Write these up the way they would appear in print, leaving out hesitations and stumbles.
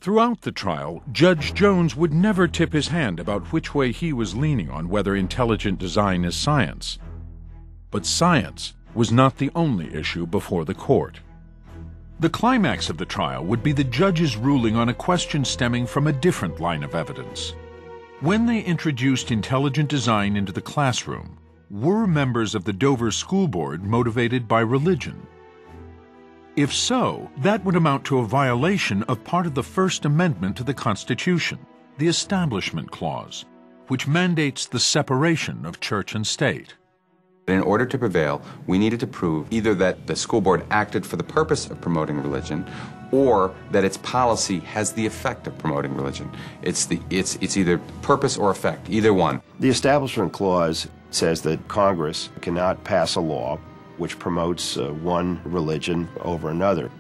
Throughout the trial, Judge Jones would never tip his hand about which way he was leaning on whether intelligent design is science. But science was not the only issue before the court. The climax of the trial would be the judge's ruling on a question stemming from a different line of evidence. When they introduced intelligent design into the classroom, were members of the Dover School Board motivated by religion? If so, that would amount to a violation of part of the First Amendment to the Constitution, the Establishment Clause, which mandates the separation of church and state. In order to prevail, we needed to prove either that the school board acted for the purpose of promoting religion or that its policy has the effect of promoting religion. It's either purpose or effect, either one. The Establishment Clause says that Congress cannot pass a law which promotes one religion over another.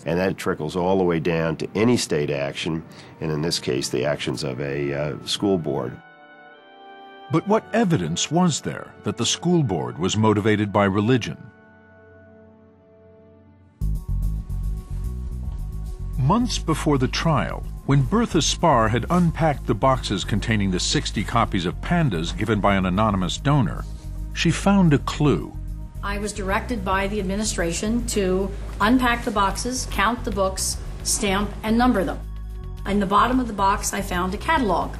And that trickles all the way down to any state action, and in this case, the actions of a school board. But what evidence was there that the school board was motivated by religion? Months before the trial, when Bertha Spar had unpacked the boxes containing the 60 copies of Pandas given by an anonymous donor, she found a clue. I was directed by the administration to unpack the boxes, count the books, stamp, and number them. In the bottom of the box, I found a catalog.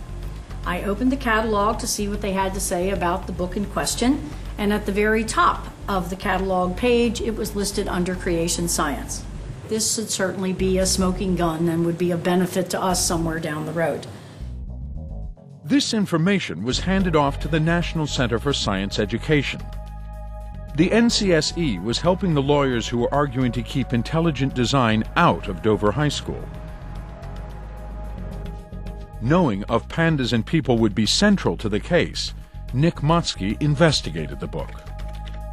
I opened the catalog to see what they had to say about the book in question, and at the very top of the catalog page, it was listed under Creation Science. This should certainly be a smoking gun and would be a benefit to us somewhere down the road. This information was handed off to the National Center for Science Education. The NCSE was helping the lawyers who were arguing to keep intelligent design out of Dover High School. Knowing of Pandas and People would be central to the case, Nick Motzke investigated the book.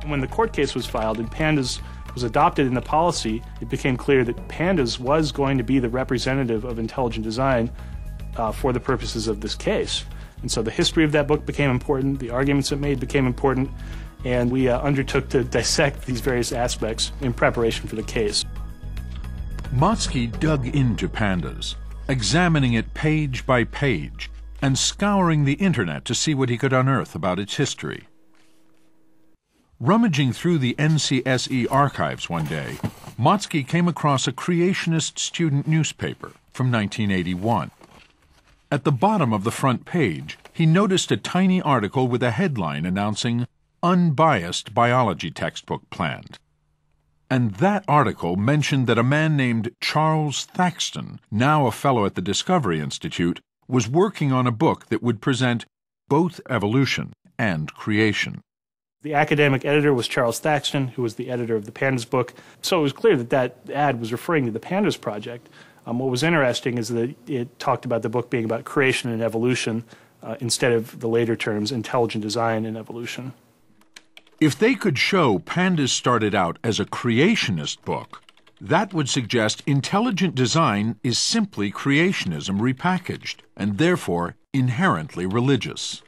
When the court case was filed and Pandas was adopted in the policy, it became clear that Pandas was going to be the representative of intelligent design for the purposes of this case. And so the history of that book became important, the arguments it made became important, and we undertook to dissect these various aspects in preparation for the case. Motzke dug into Pandas, examining it page by page, and scouring the internet to see what he could unearth about its history. Rummaging through the NCSE archives one day, Motzke came across a creationist student newspaper from 1981. At the bottom of the front page, he noticed a tiny article with a headline announcing "Unbiased Biology Textbook Planned." And that article mentioned that a man named Charles Thaxton, now a fellow at the Discovery Institute, was working on a book that would present both evolution and creation. The academic editor was Charles Thaxton, who was the editor of the Pandas book, so it was clear that that ad was referring to the Pandas project. What was interesting is that it talked about the book being about creation and evolution instead of the later terms intelligent design and evolution. If they could show Pandas started out as a creationist book, that would suggest intelligent design is simply creationism repackaged, and therefore inherently religious.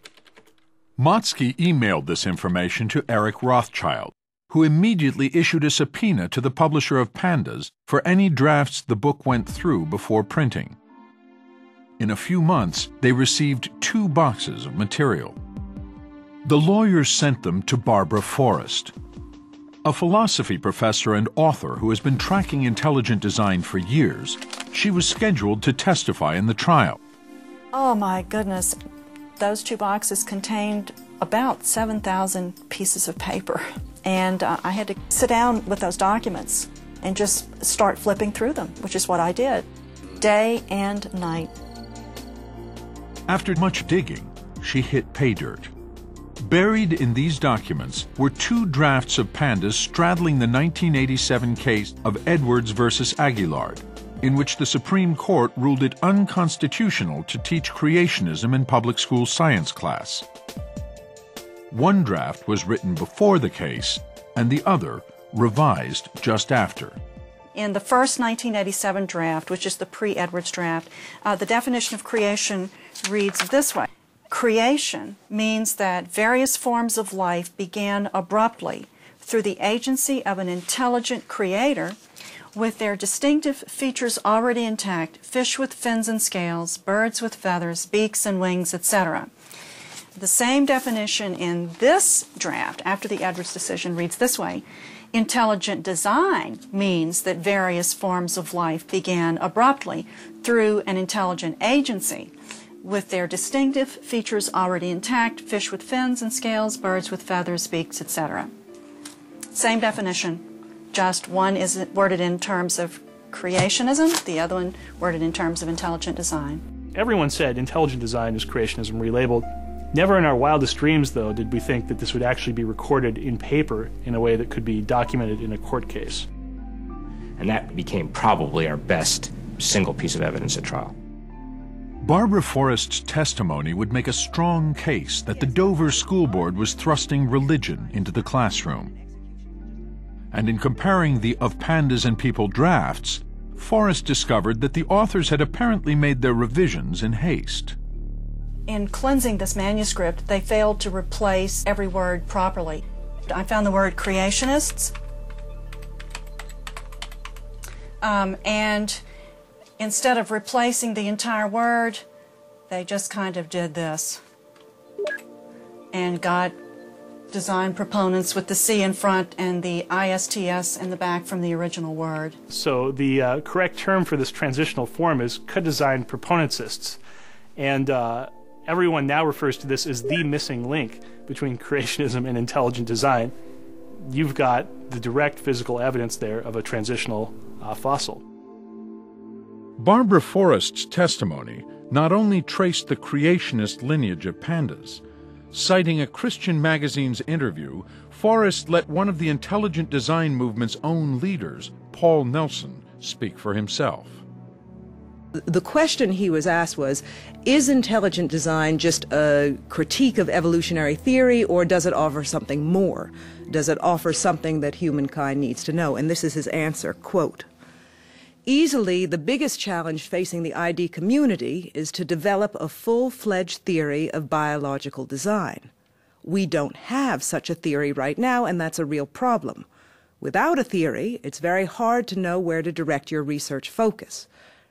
Motzke emailed this information to Eric Rothschild, who immediately issued a subpoena to the publisher of Pandas for any drafts the book went through before printing. In a few months, they received 2 boxes of material. The lawyers sent them to Barbara Forrest, a philosophy professor and author who has been tracking intelligent design for years. She was scheduled to testify in the trial. Oh my goodness, those 2 boxes contained about 7,000 pieces of paper, and I had to sit down with those documents and just start flipping through them, which is what I did, day and night. After much digging, she hit pay dirt. Buried in these documents were 2 drafts of Pandas straddling the 1987 case of Edwards versus Aguillard, in which the Supreme Court ruled it unconstitutional to teach creationism in public school science class. One draft was written before the case, and the other revised just after. In the first 1987 draft, which is the pre-Edwards draft, the definition of creation reads this way. Creation means that various forms of life began abruptly through the agency of an intelligent creator with their distinctive features already intact, fish with fins and scales, birds with feathers, beaks and wings, etc. The same definition in this draft, after the Edwards decision, reads this way. Intelligent design means that various forms of life began abruptly through an intelligent agency with their distinctive features already intact, fish with fins and scales, birds with feathers, beaks, etc. Same definition, just one is worded in terms of creationism, the other one worded in terms of intelligent design. Everyone said intelligent design is creationism relabeled. Never in our wildest dreams, though, did we think that this would actually be recorded in paper in a way that could be documented in a court case. And that became probably our best single piece of evidence at trial. Barbara Forrest's testimony would make a strong case that the Dover School Board was thrusting religion into the classroom. And in comparing the Of Pandas and People drafts, Forrest discovered that the authors had apparently made their revisions in haste. In cleansing this manuscript, they failed to replace every word properly. I found the word creationists, and instead of replacing the entire word, they just kind of did this and got design proponents with the C in front and the ISTS in the back from the original word. So the correct term for this transitional form is co-design proponentsists. And everyone now refers to this as the missing link between creationism and intelligent design. You've got the direct physical evidence there of a transitional fossil. Barbara Forrest's testimony not only traced the creationist lineage of pandas. Citing a Christian magazine's interview, Forrest let one of the intelligent design movement's own leaders, Paul Nelson, speak for himself. The question he was asked was, is intelligent design just a critique of evolutionary theory, or does it offer something more? Does it offer something that humankind needs to know? And this is his answer, quote, "Easily the biggest challenge facing the ID community is to develop a full-fledged theory of biological design. We don't have such a theory right now, and that's a real problem. Without a theory, it's very hard to know where to direct your research focus.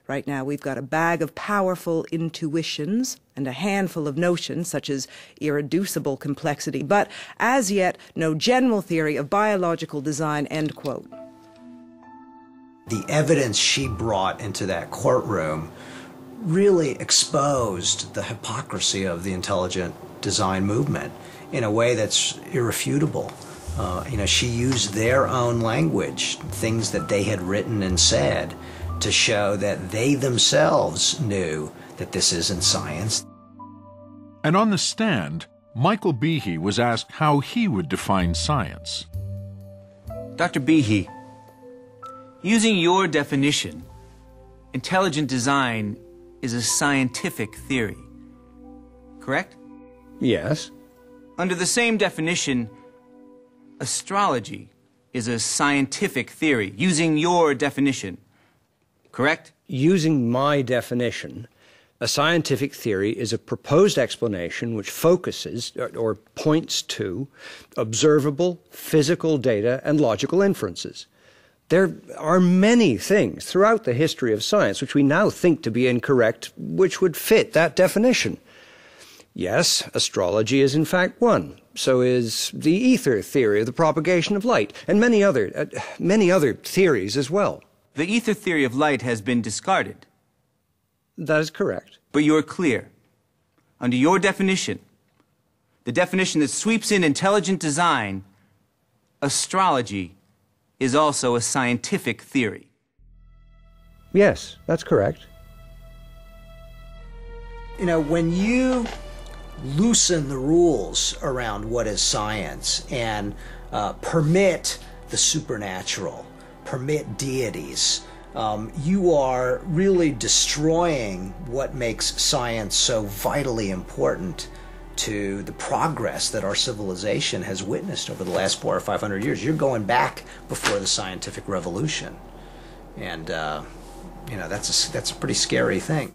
Right now we've got a bag of powerful intuitions and a handful of notions such as irreducible complexity, but as yet no general theory of biological design," end quote. The evidence she brought into that courtroom really exposed the hypocrisy of the intelligent design movement in a way that's irrefutable. She used their own language, things that they had written and said, to show that they themselves knew that this isn't science. And on the stand, Michael Behe was asked how he would define science. Dr. Behe, using your definition, intelligent design is a scientific theory, correct? Yes. Under the same definition, astrology is a scientific theory, using your definition, correct? Using my definition, a scientific theory is a proposed explanation which focuses or points to observable physical data and logical inferences. There are many things throughout the history of science which we now think to be incorrect, which would fit that definition. Yes, astrology is in fact one. So is the ether theory of the propagation of light, and many other theories as well. The ether theory of light has been discarded. That is correct. But you're clear. Under your definition, the definition that sweeps in intelligent design, astrology is also a scientific theory. Yes, that's correct. When you loosen the rules around what is science and permit the supernatural, permit deities, you are really destroying what makes science so vitally important to the progress that our civilization has witnessed over the last 400 or 500 years. You're going back before the scientific revolution. And, that's a pretty scary thing.